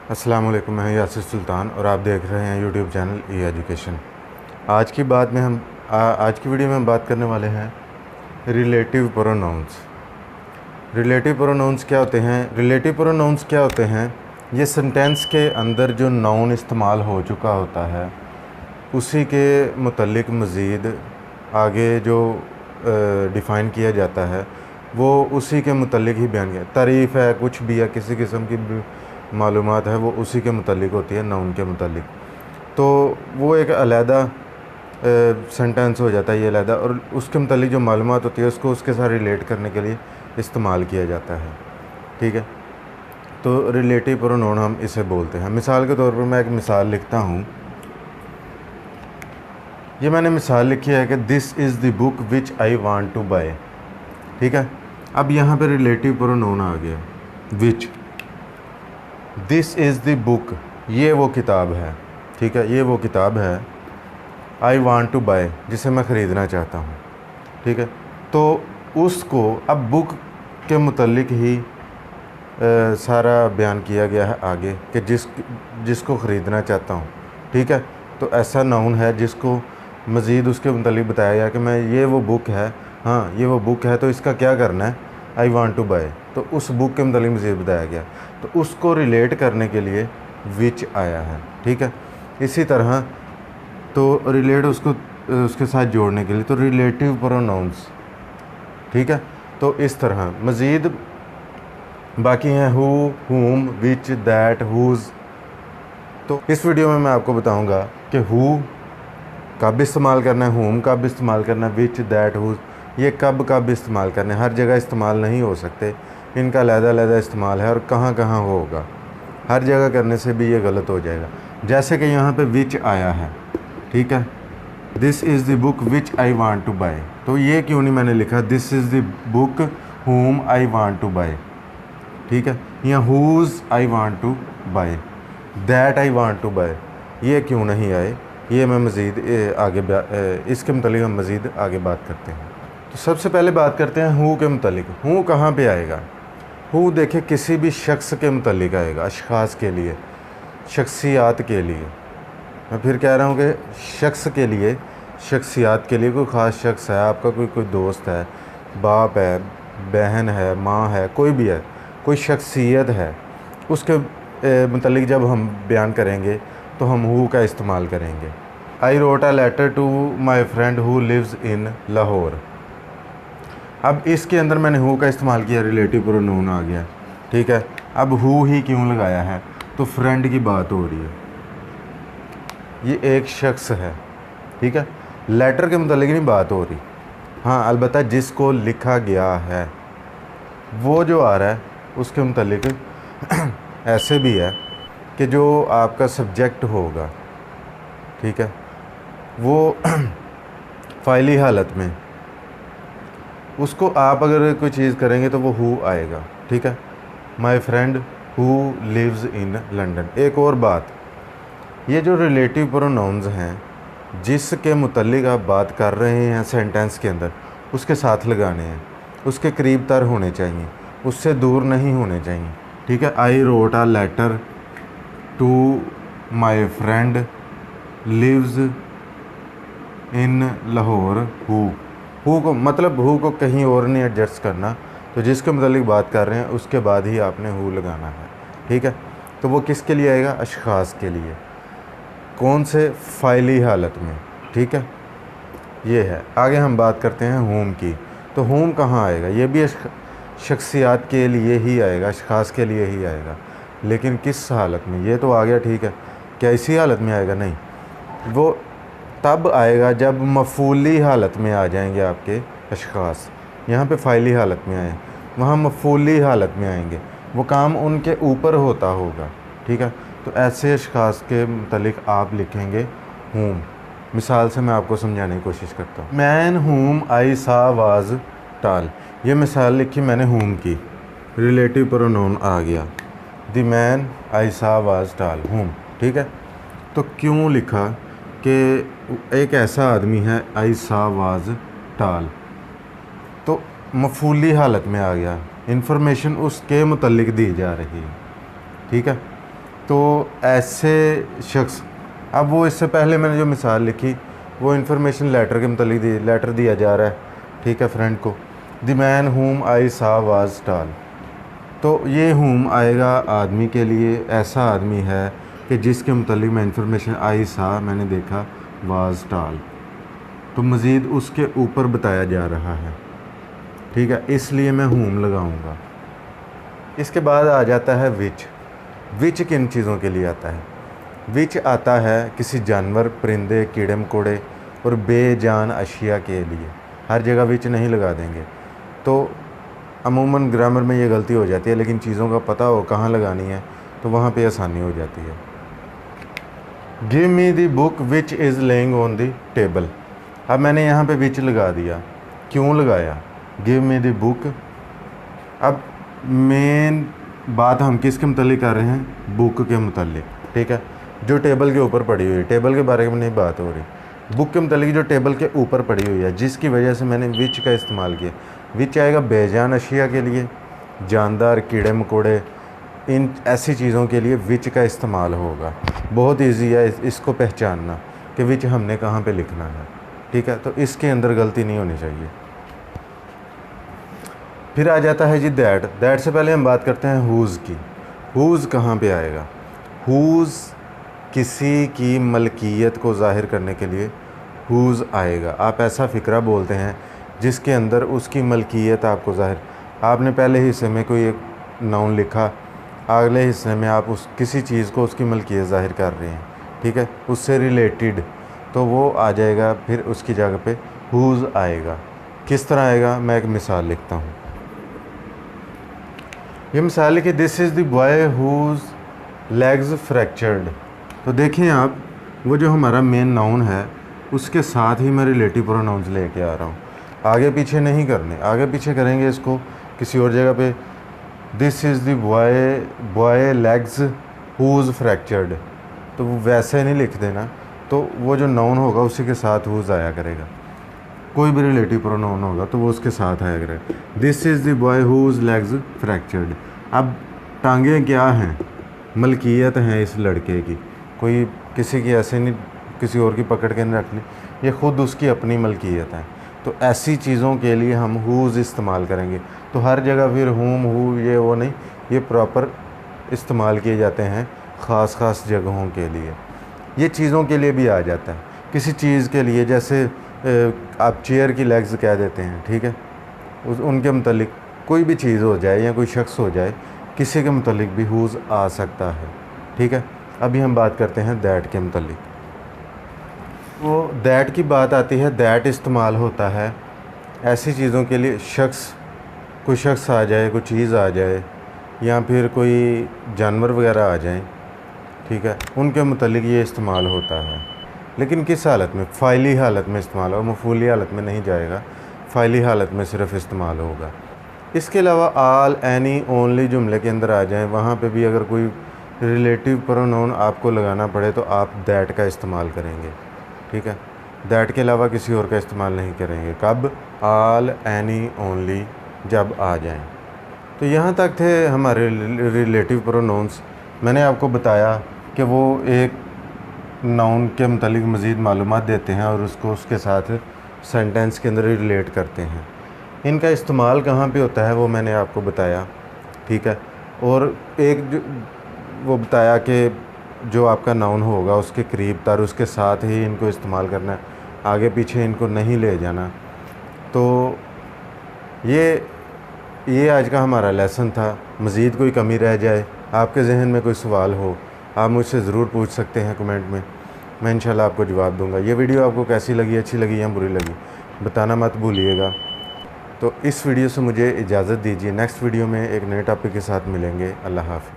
अस्सलाम वालेकुम, मैं यासिर सुल्तान और आप देख रहे हैं यूट्यूब चैनल ई एजुकेशन। आज की बात में आज की वीडियो में हम बात करने वाले हैं रिलेटिव प्रोनाउंस। रिलेटिव प्रोनाउंस क्या होते हैं? रिलेटिव प्रोनाउंस क्या होते हैं? ये सेंटेंस के अंदर जो नाउन इस्तेमाल हो चुका होता है उसी के मुतल्लिक मज़ीद आगे जो डिफ़ाइन किया जाता है वो उसी के मुतल्लिक ही बयान किया। तारीफ़ है, कुछ भी है, किसी किस्म की मालूमात है, वो उसी के मुतल्लिक होती है, नाउन के मुतल्लिक। तो वो एक अलहदा सेंटेंस हो जाता है, ये अलहदा, और उसके मुतल्लिक जो मालूमात होती है उसको उसके साथ रिलेट करने के लिए इस्तेमाल किया जाता है। ठीक है, तो रिलेटिव प्रोनाउन हम इसे बोलते हैं। मिसाल के तौर पर मैं एक मिसाल लिखता हूँ। ये मैंने मिसाल लिखी है कि this is the book which I want to buy. ठीक है, अब यहाँ पे रिलेटिव प्रोनाउन आ गया which. This is the book, ये वो किताब है। ठीक है, ये वो किताब है। आई वांट टू बाय, जिसे मैं ख़रीदना चाहता हूँ। ठीक है, तो उसको अब बुक के मुतल्लिक ही सारा बयान किया गया है आगे कि जिसको ख़रीदना चाहता हूँ। ठीक है, तो ऐसा नाउन है जिसको मज़ीद उसके मुतल्लिक बताया गया कि मैं ये वो बुक है, हाँ ये वो बुक है, तो इसका क्या करना है, आई वांट टू बाय। तो उस बुक के मुतल्लिक मज़ीद बताया गया, तो उसको रिलेट करने के लिए विच आया है। ठीक है, इसी तरह तो रिलेट उसको उसके साथ जोड़ने के लिए तो रिलेटिव प्रोनाउंस। ठीक है, तो इस तरह मज़ीद बाकी हैं हु, हुम, विच, दैट, हुज़। तो इस वीडियो में मैं आपको बताऊंगा कि हु कब इस्तेमाल करना है, हुम कब इस्तेमाल करना है, विच, दैट, हुज़ ये कब इस्तेमाल करना है। हर जगह इस्तेमाल नहीं हो सकते, इनका अलग-अलग इस्तेमाल है और कहाँ कहाँ होगा। हर जगह करने से भी ये गलत हो जाएगा। जैसे कि यहाँ पे विच आया है। ठीक है, this is the book which I want to buy, तो ये क्यों नहीं मैंने लिखा दिस इज़ द बुक हुम आई वांट टू बाय। ठीक है, या whose I want to buy, that I want to buy, ये क्यों नहीं आए, ये मैं मज़ीद आगे इसके मुतल्लिक हम मज़ीद आगे बात करते हैं। तो सबसे पहले बात करते हैं हु के मुतल्लिक। हु कहाँ पे आएगा? हु देखिए किसी भी शख्स के मुतल्लिक आएगा, अशख़ास के लिए, शख्सियात के लिए। मैं फिर कह रहा हूँ कि शख्स के लिए, शख्सियात के लिए। कोई ख़ास शख्स है आपका, कोई दोस्त है, बाप है, बहन है, माँ है, कोई भी है, कोई शख्सियत है, उसके मुतल्लिक जब हम बयान करेंगे तो हम हु का इस्तेमाल करेंगे। I wrote a letter to my friend who lives in Lahore. अब इसके अंदर मैंने हु का इस्तेमाल किया, रिलेटिव प्रोनाउन आ गया। ठीक है, अब हु ही क्यों लगाया है? तो फ्रेंड की बात हो रही है, ये एक शख्स है। ठीक है, लेटर के मुतालिक नहीं बात हो रही। हाँ, अलबत्ता जिसको लिखा गया है वो जो आ रहा है उसके मुतालिक ऐसे भी है कि जो आपका सब्जेक्ट होगा, ठीक है, वो फ़ाइली हालत में उसको आप अगर कोई चीज़ करेंगे तो वो हु आएगा। ठीक है, my friend who lives in London. एक और बात, ये जो रिलेटिव प्रोनाउंस हैं जिसके मुतल्लिक आप बात कर रहे हैं सेंटेंस के अंदर, उसके साथ लगाने हैं, उसके करीब तर होने चाहिए, उससे दूर नहीं होने चाहिए। ठीक है, I wrote a letter to my friend lives in Lahore who. Who को मतलब हु को कहीं और नहीं एडजस्ट करना, तो जिसके मुतालिक बात कर रहे हैं उसके बाद ही आपने हु लगाना है। ठीक है, तो वो किसके लिए आएगा? अशख़ास के लिए। कौन से? फ़ाइली हालत में। ठीक है, ये है। आगे हम बात करते हैं हुम की। तो हुम कहाँ आएगा? ये भी शख्सियात के लिए ही आएगा, अशख़ास के लिए ही आएगा, लेकिन किस हालत में? ये तो आ गया, ठीक है, क्या इसी हालत में आएगा? नहीं, वो तब आएगा जब मफ़ूली हालत में आ जाएंगे आपके अशख़ास। यहाँ पे फ़ाइली हालत में आए, वहाँ मफ़ूली हालत में आएंगे, वो काम उनके ऊपर होता होगा। ठीक है, तो ऐसे अशख़ास के मुतल्लिक आप लिखेंगे हुम। मिसाल से मैं आपको समझाने की कोशिश करता हूँ। मैन हुम आई सा वाज टाल, ये मिसाल लिखी मैंने हुम की, रिलेटिव प्रोनाउन आ गया, द मैन आई सा वाज टाल, हुम। ठीक है, तो क्यों लिखा कि एक ऐसा आदमी है, आई सा वाज टाल, तो मफूली हालत में आ गया, इंफॉर्मेशन उसके मुतल्लिक दी जा रही है। ठीक है, तो ऐसे शख्स, अब वो इससे पहले मैंने जो मिसाल लिखी वो इन्फॉर्मेशन लेटर के मतलब लेटर दिया जा रहा है, ठीक है, फ्रेंड को। द मैन हुम आई सा वाज टॉल, तो ये हुम आएगा आदमी के लिए, ऐसा आदमी है कि जिसके मतलब मैं इन्फॉर्मेशन आई सा मैंने देखा, वाज टॉल, तो मज़ीद उसके ऊपर बताया जा रहा है, ठीक है, इसलिए मैं हुम लगाऊंगा। इसके बाद आ जाता है विच। विच किन चीज़ों के लिए आता है? विच आता है किसी जानवर, परिंदे, कीड़े मकोड़े और बेजान अशिया के लिए। हर जगह विच नहीं लगा देंगे, तो अमूमन ग्रामर में ये गलती हो जाती है, लेकिन चीज़ों का पता हो कहाँ लगानी है तो वहाँ पे आसानी हो जाती है। Give me the book which is laying on the table. अब मैंने यहाँ पे विच लगा दिया, क्यों लगाया? Give me the book. अब मेन बात हम किसके मतलब कर रहे हैं? बुक के मतलब, ठीक है, जो टेबल के ऊपर पड़ी हुई है। टेबल के बारे में नहीं बात हो रही, बुक के मतलब जो टेबल के ऊपर पड़ी हुई है, जिसकी वजह से मैंने विच का इस्तेमाल किया। विच आएगा बेजान अशिया के लिए, जानदार, कीड़े मकोड़े, इन ऐसी चीज़ों के लिए विच का इस्तेमाल होगा। बहुत इजी है इसको पहचानना कि विच हमने कहाँ पे लिखना है, ठीक है, तो इसके अंदर गलती नहीं होनी चाहिए। फिर आ जाता है जी दैट। दैट से पहले हम बात करते हैं हुज़ की। हुज़ कहाँ पे आएगा? हुज़ किसी की मलकियत को ज़ाहिर करने के लिए हुज़ आएगा। आप ऐसा फ़िक्रा बोलते हैं जिसके अंदर उसकी मलकियत आपको ज़ाहिर, आपने पहले हिस्से में कोई एक नाउन लिखा, अगले हिस्से में आप उस किसी चीज़ को उसकी मलकियत ज़ाहिर कर रहे हैं, ठीक है, उससे रिलेटेड, तो वो आ जाएगा, फिर उसकी जगह पे हुज़ आएगा। किस तरह आएगा? मैं एक मिसाल लिखता हूँ। ये मिसाल है कि this is the boy who's legs fractured. तो देखें आप, वो जो हमारा मेन नाउन है उसके साथ ही मैं रिलेटिव प्रोनाउंस लेके आ रहा हूँ, आगे पीछे नहीं करने। आगे पीछे करेंगे इसको किसी और जगह पे, this is the boy legs who's fractured, तो वो वैसे नहीं लिख देना, तो वो जो नाउन होगा उसी के साथ हुज़ आया करेगा। कोई भी रिलेटिव प्रोनाउन होगा तो वो उसके साथ आया करेगा। This is the boy who's legs fractured. अब टांगें क्या हैं? मलकियत हैं इस लड़के की, कोई किसी की ऐसे नहीं, किसी और की पकड़ के नहीं रखनी, ये ख़ुद उसकी अपनी मलकियत है। तो ऐसी चीज़ों के लिए हम हुज़ इस्तेमाल करेंगे। तो हर जगह फिर हुम, हु, ये वो नहीं, ये प्रॉपर इस्तेमाल किए जाते हैं ख़ास जगहों के लिए। ये चीज़ों के लिए भी आ जाता है, किसी चीज़ के लिए, जैसे आप चेयर की लेग्स कह देते हैं, ठीक है, उनके मुतल्लिक कोई भी चीज़ हो जाए या कोई शख्स हो जाए, किसी के मुतल्लिक भी हुज़ आ सकता है, ठीक है। अभी हम बात करते हैं दैट के मुतल्लिक। वो दैट की बात आती है, दैट इस्तेमाल होता है ऐसी चीज़ों के लिए, कोई शख्स आ जाए, कोई चीज़ आ जाए, या फिर कोई जानवर वगैरह आ जाएं, ठीक है, उनके मुतल्लिक ये इस्तेमाल होता है। लेकिन किस हालत में? फ़ाइली हालत में इस्तेमाल होगा, मफ़ूली हालत में नहीं जाएगा, फ़ाइली हालत में सिर्फ इस्तेमाल होगा। इसके अलावा आल, एनी, ओनली जुमले के अंदर आ जाएं, वहाँ पे भी अगर कोई रिलेटिव प्रोनाउन आपको लगाना पड़े तो आप दैट का इस्तेमाल करेंगे, ठीक है। दैट के अलावा किसी और का इस्तेमाल नहीं करेंगे। कब? आल, एनी, ओनली जब आ जाएं। तो यहाँ तक थे हमारे रिलेटिव प्रोनाउंस। मैंने आपको बताया कि वो एक नाउन के मुतालिक मज़ीद मालूमात देते हैं और उसको उसके साथ सेंटेंस के अंदर रिलेट करते हैं। इनका इस्तेमाल कहाँ पे होता है वो मैंने आपको बताया, ठीक है। और एक जो वो बताया कि जो आपका नाउन होगा उसके करीब तर उसके साथ ही इनको इस्तेमाल करना है, आगे पीछे इनको नहीं ले जाना। तो ये आज का हमारा लेसन था। मज़ीद कोई कमी रह जाए, आपके जहन में कोई सवाल हो, आप मुझसे ज़रूर पूछ सकते हैं कमेंट में, मैं इंशाल्लाह आपको जवाब दूंगा। ये वीडियो आपको कैसी लगी, अच्छी लगी या बुरी लगी, बताना मत भूलिएगा। तो इस वीडियो से मुझे इजाज़त दीजिए, नेक्स्ट वीडियो में एक नए टॉपिक के साथ मिलेंगे। अल्लाह हाफ़िज़।